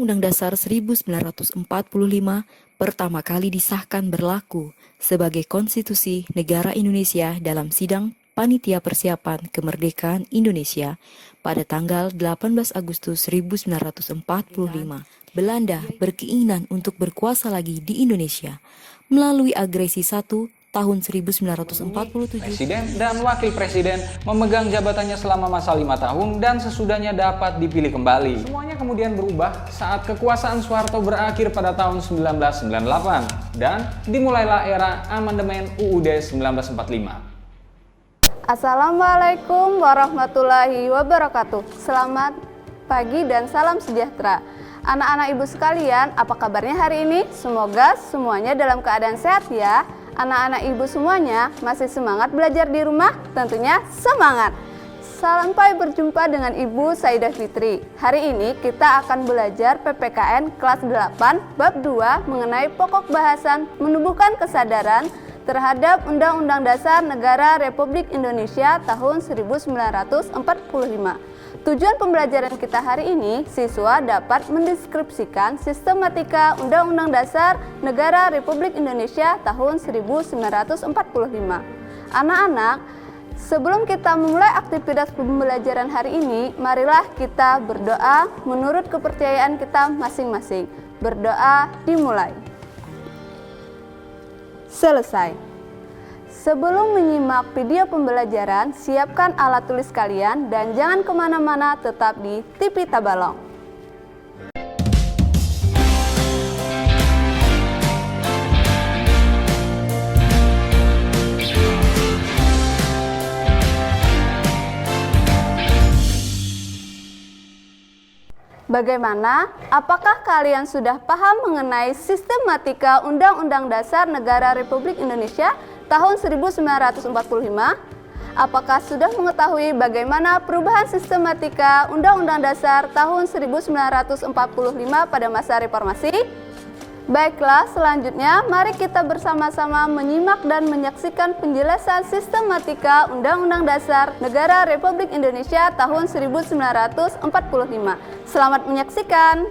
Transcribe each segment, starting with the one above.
Undang-Undang Dasar 1945 pertama kali disahkan berlaku sebagai konstitusi negara Indonesia dalam sidang Panitia Persiapan Kemerdekaan Indonesia pada tanggal 18 Agustus 1945. Belanda berkeinginan untuk berkuasa lagi di Indonesia melalui agresi 1 tahun 1947. Presiden dan Wakil Presiden memegang jabatannya selama masa 5 tahun dan sesudahnya dapat dipilih kembali. Semuanya kemudian berubah saat kekuasaan Soeharto berakhir pada tahun 1998 dan dimulailah era amandemen UUD 1945. Assalamualaikum warahmatullahi wabarakatuh. Selamat pagi dan salam sejahtera. Anak-anak ibu sekalian, apa kabarnya hari ini? Semoga semuanya dalam keadaan sehat ya. Anak-anak ibu semuanya masih semangat belajar di rumah? Tentunya semangat! Sampai berjumpa dengan Ibu Saidah Fitri. Hari ini kita akan belajar PPKN kelas 8 bab 2 mengenai pokok bahasan menumbuhkan kesadaran terhadap Undang-Undang Dasar Negara Republik Indonesia tahun 1945. Tujuan pembelajaran kita hari ini, siswa dapat mendeskripsikan sistematika Undang-Undang Dasar Negara Republik Indonesia tahun 1945. Anak-anak, sebelum kita memulai aktivitas pembelajaran hari ini, marilah kita berdoa menurut kepercayaan kita masing-masing. Berdoa dimulai. Selesai. Sebelum menyimak video pembelajaran, siapkan alat tulis kalian dan jangan kemana-mana, tetap di TV Tabalong. Bagaimana? Apakah kalian sudah paham mengenai sistematika Undang-Undang Dasar Negara Republik Indonesia tahun 1945? Apakah sudah mengetahui bagaimana perubahan sistematika Undang-Undang Dasar tahun 1945 pada masa reformasi? Baiklah, selanjutnya mari kita bersama-sama menyimak dan menyaksikan penjelasan sistematika Undang-Undang Dasar Negara Republik Indonesia tahun 1945. Selamat menyaksikan!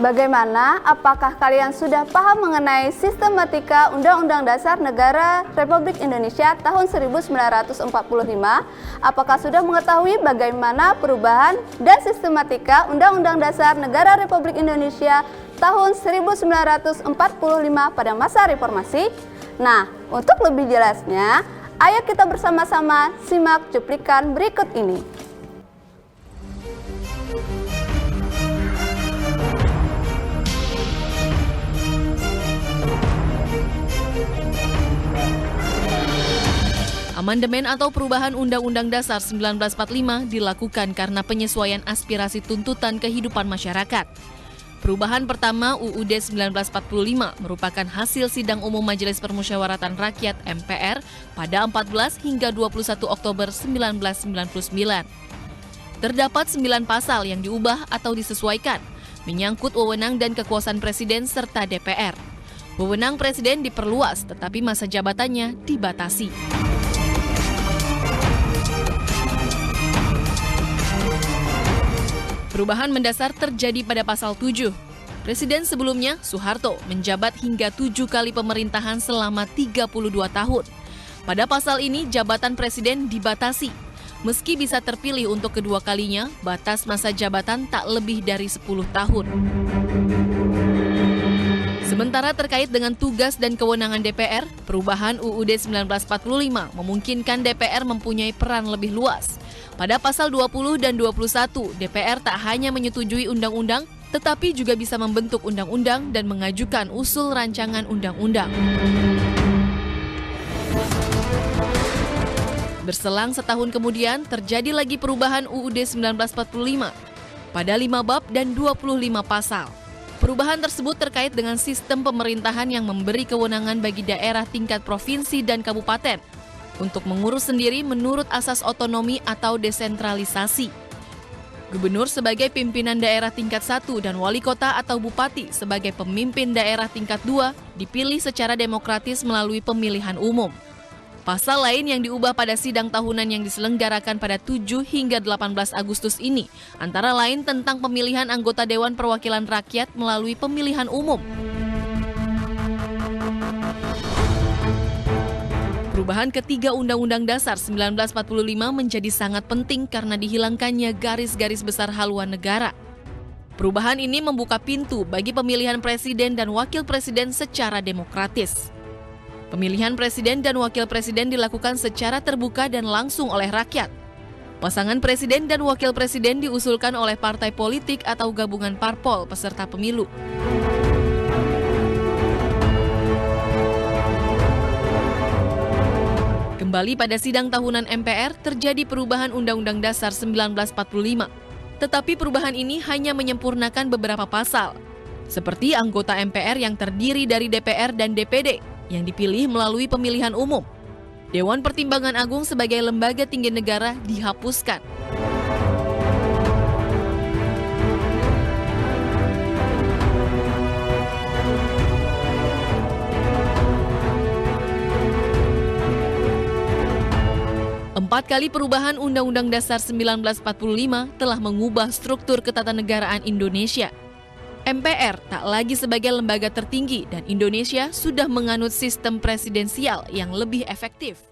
Bagaimana? Apakah kalian sudah paham mengenai sistematika Undang-Undang Dasar Negara Republik Indonesia tahun 1945? Apakah sudah mengetahui bagaimana perubahan dan sistematika Undang-Undang Dasar Negara Republik Indonesia tahun 1945 pada masa reformasi? Nah, untuk lebih jelasnya, ayo kita bersama-sama simak cuplikan berikut ini. Amandemen atau perubahan Undang-Undang Dasar 1945 dilakukan karena penyesuaian aspirasi tuntutan kehidupan masyarakat. Perubahan pertama UUD 1945 merupakan hasil sidang umum Majelis Permusyawaratan Rakyat MPR pada 14 hingga 21 Oktober 1999. Terdapat 9 pasal yang diubah atau disesuaikan, menyangkut wewenang dan kekuasaan Presiden serta DPR. Wewenang Presiden diperluas, tetapi masa jabatannya dibatasi. Perubahan mendasar terjadi pada pasal 7. Presiden sebelumnya, Soeharto, menjabat hingga 7 kali pemerintahan selama 32 tahun. Pada pasal ini, jabatan presiden dibatasi. Meski bisa terpilih untuk kedua kalinya, batas masa jabatan tak lebih dari 10 tahun. Sementara terkait dengan tugas dan kewenangan DPR, perubahan UUD 1945 memungkinkan DPR mempunyai peran lebih luas. Pada pasal 20 dan 21, DPR tak hanya menyetujui undang-undang, tetapi juga bisa membentuk undang-undang dan mengajukan usul rancangan undang-undang. Berselang setahun kemudian, terjadi lagi perubahan UUD 1945 pada 5 bab dan 25 pasal. Perubahan tersebut terkait dengan sistem pemerintahan yang memberi kewenangan bagi daerah tingkat provinsi dan kabupaten untuk mengurus sendiri menurut asas otonomi atau desentralisasi. Gubernur sebagai pimpinan daerah tingkat 1 dan wali kota atau bupati sebagai pemimpin daerah tingkat 2 dipilih secara demokratis melalui pemilihan umum. Pasal lain yang diubah pada sidang tahunan yang diselenggarakan pada 7 hingga 18 Agustus ini, antara lain tentang pemilihan anggota Dewan Perwakilan Rakyat melalui pemilihan umum. Perubahan ketiga Undang-Undang Dasar 1945 menjadi sangat penting karena dihilangkannya garis-garis besar haluan negara. Perubahan ini membuka pintu bagi pemilihan presiden dan wakil presiden secara demokratis. Pemilihan presiden dan wakil presiden dilakukan secara terbuka dan langsung oleh rakyat. Pasangan presiden dan wakil presiden diusulkan oleh partai politik atau gabungan parpol peserta pemilu. Kembali pada sidang tahunan MPR, terjadi perubahan Undang-Undang Dasar 1945. Tetapi perubahan ini hanya menyempurnakan beberapa pasal, seperti anggota MPR yang terdiri dari DPR dan DPD, yang dipilih melalui pemilihan umum. Dewan Pertimbangan Agung sebagai lembaga tinggi negara dihapuskan. Empat kali perubahan Undang-Undang Dasar 1945 telah mengubah struktur ketatanegaraan Indonesia. MPR tak lagi sebagai lembaga tertinggi dan Indonesia sudah menganut sistem presidensial yang lebih efektif.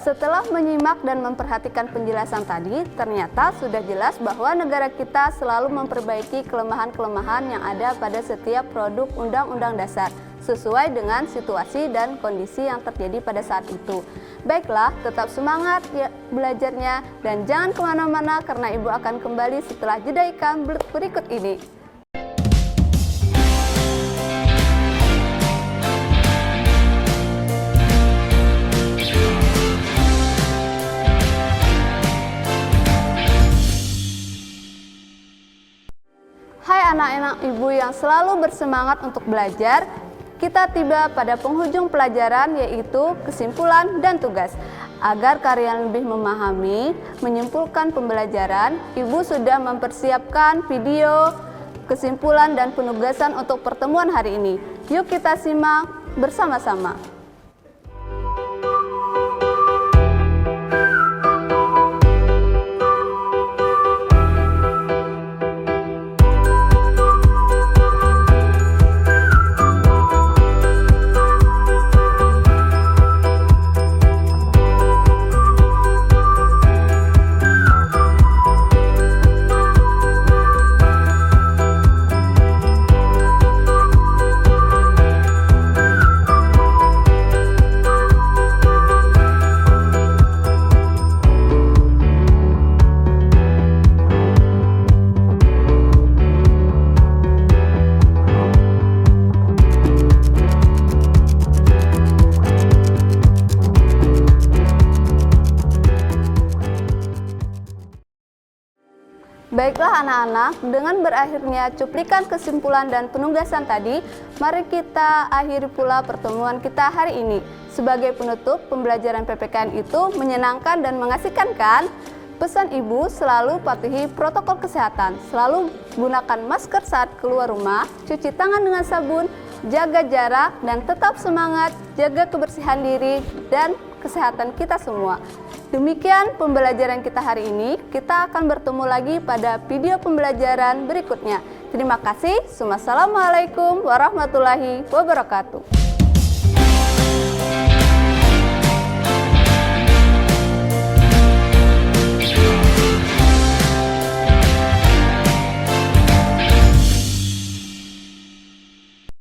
Setelah menyimak dan memperhatikan penjelasan tadi, ternyata sudah jelas bahwa negara kita selalu memperbaiki kelemahan-kelemahan yang ada pada setiap produk Undang-Undang Dasar, sesuai dengan situasi dan kondisi yang terjadi pada saat itu. Baiklah, tetap semangat ya belajarnya dan jangan kemana-mana karena Ibu akan kembali setelah jeda iklan berikut ini. Hai anak-anak Ibu yang selalu bersemangat untuk belajar, kita tiba pada penghujung pelajaran yaitu kesimpulan dan tugas. Agar kalian lebih memahami, menyimpulkan pembelajaran, Ibu sudah mempersiapkan video, kesimpulan dan penugasan untuk pertemuan hari ini. Yuk kita simak bersama-sama. Baiklah anak-anak, dengan berakhirnya cuplikan kesimpulan dan penugasan tadi, mari kita akhiri pula pertemuan kita hari ini. Sebagai penutup, pembelajaran PPKN itu menyenangkan dan mengasihkan kan? Pesan ibu selalu patuhi protokol kesehatan, selalu gunakan masker saat keluar rumah, cuci tangan dengan sabun, jaga jarak, dan tetap semangat, jaga kebersihan diri dan kesehatan kita semua. Demikian pembelajaran kita hari ini. Kita akan bertemu lagi pada video pembelajaran berikutnya. Terima kasih. Wassalamualaikum warahmatullahi wabarakatuh.